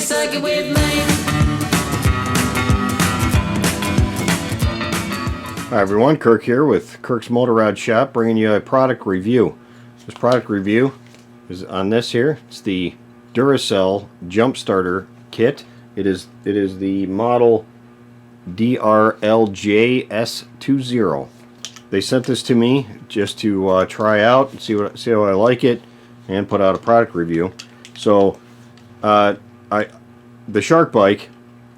second with me. Hi everyone, Kirk here with Kirk's Motorrad Shop, bringing you a product review. This product review is on this here. It's the Duracell jump starter kit. It is the model DRLJS20. They sent this to me just to try out and see how I like it and put out a product review. So the shark bike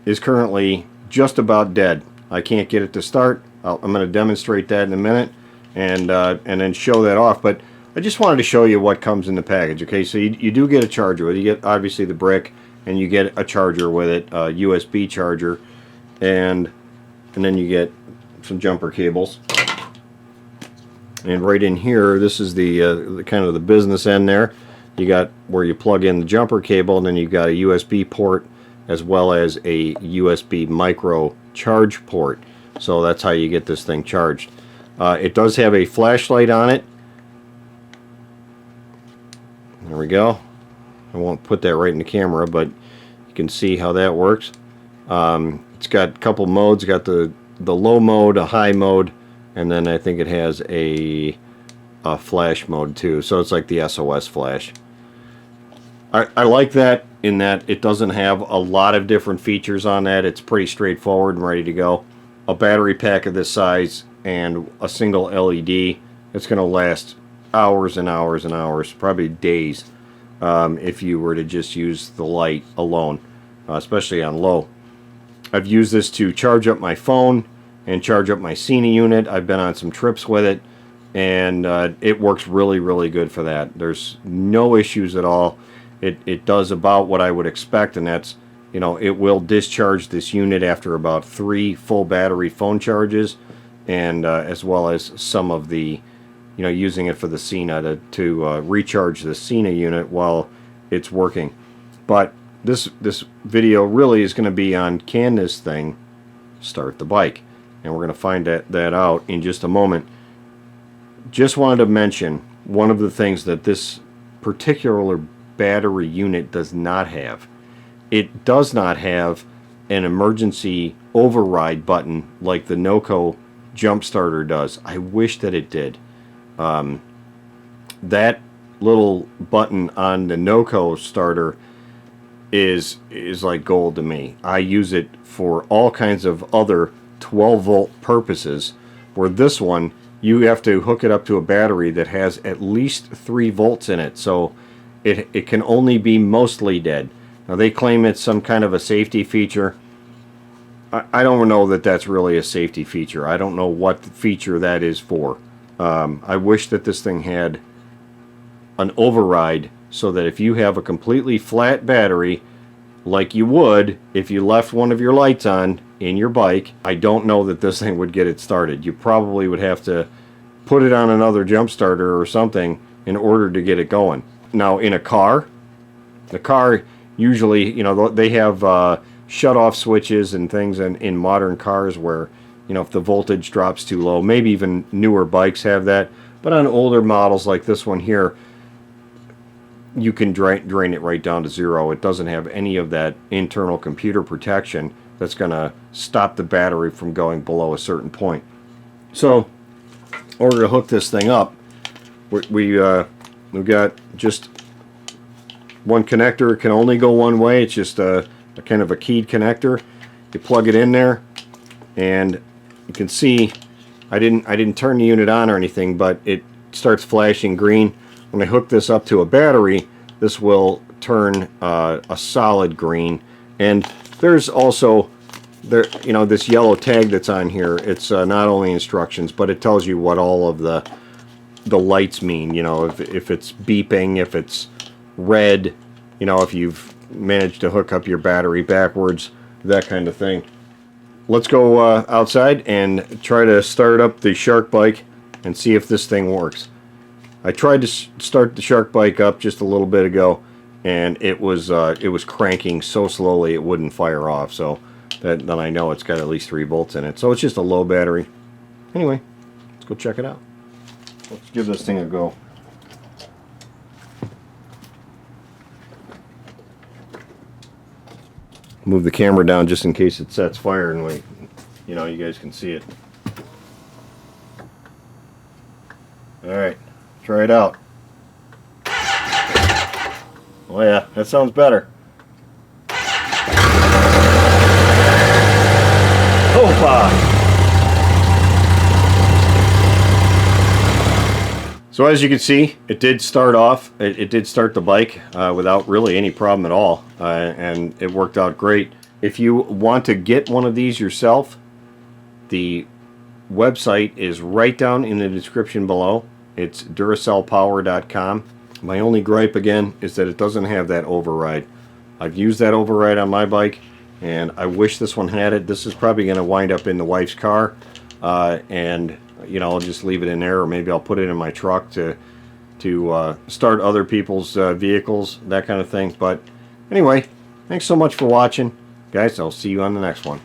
is currently just about dead. I can't get it to start. I'm going to demonstrate that in a minute and then show that off. But I just wanted to show you what comes in the package. Okay, so you do get a charger with it. You get obviously the brick, and you get a charger with it, a USB charger, and then you get some jumper cables. And right in here, this is the kind of the business end there. You got where you plug in the jumper cable, and then you got a USB port as well as a USB micro charge port. So that's how you get this thing charged. It does have a flashlight on it. There we go. I won't put that right in the camera, but you can see how that works. It's got a couple modes. It's got the low mode, a high mode, and then I think it has a flash mode too. So it's like the SOS flash. I like that in that it doesn't have a lot of different features on that. It's pretty straightforward and ready to go. A battery pack of this size and a single LED. It's going to last hours and hours and hours, probably days, if you were to just use the light alone, especially on low. I've used this to charge up my phone and charge up my Cena unit. I've been on some trips with it, and it works really, really good for that. There's no issues at all. It does about what I would expect, and that's, you know, it will discharge this unit after about 3 full battery phone charges, and as well as some of the, you know, using it for the Cena to recharge the Cena unit while it's working. But this video really is going to be on, can this thing start the bike? And we're going to find that out in just a moment. Just wanted to mention one of the things that this particular battery unit does not have. It does not have an emergency override button like the NOCO jump starter does. I wish that it did. That little button on the NOCO starter is like gold to me. I use it for all kinds of other 12-volt purposes, where this one, you have to hook it up to a battery that has at least 3 volts in it, so it can only be mostly dead. Now they claim it's some kind of a safety feature. I don't know that that's really a safety feature. I don't know what feature that is for. I wish that this thing had an override so that if you have a completely flat battery, like you would if you left one of your lights on in your bike, I don't know that this thing would get it started. You probably would have to put it on another jump starter or something in order to get it going. Now in a car, the car usually, you know, they have shut-off switches and things in modern cars where, you know, if the voltage drops too low, maybe even newer bikes have that. But on older models like this one here, you can drain it right down to 0. It doesn't have any of that internal computer protection that's going to stop the battery from going below a certain point. So, in order to hook this thing up, we've got just one connector. It can only go one way. It's just a kind of a keyed connector. You plug it in there, and you can see I didn't turn the unit on or anything, but it starts flashing green. When I hook this up to a battery, this will turn a solid green. And there's also you know, this yellow tag that's on here. It's not only instructions, but it tells you what all of the lights mean. You know, if it's beeping, if it's red, you know, if you've managed to hook up your battery backwards, that kind of thing. Let's go outside and try to start up the shark bike and see if this thing works. I tried to start the shark bike up just a little bit ago, and it was cranking so slowly it wouldn't fire off. So then I know it's got at least 3 volts in it. So it's just a low battery. Anyway, let's go check it out. Let's give this thing a go. Move the camera down just in case it sets fire and we, you know, you guys can see it. Alright, try it out. Oh yeah, that sounds better. Opa! So as you can see, it did start off, it did start the bike without really any problem at all, and it worked out great. If you want to get one of these yourself, the website is right down in the description below. It's duracellpower.com. My only gripe again is that it doesn't have that override. I've used that override on my bike, and I wish this one had it. This is probably going to wind up in the wife's car, and you know, I'll just leave it in there, or maybe I'll put it in my truck to start other people's vehicles, that kind of thing. But anyway, thanks so much for watching, guys. I'll see you on the next one.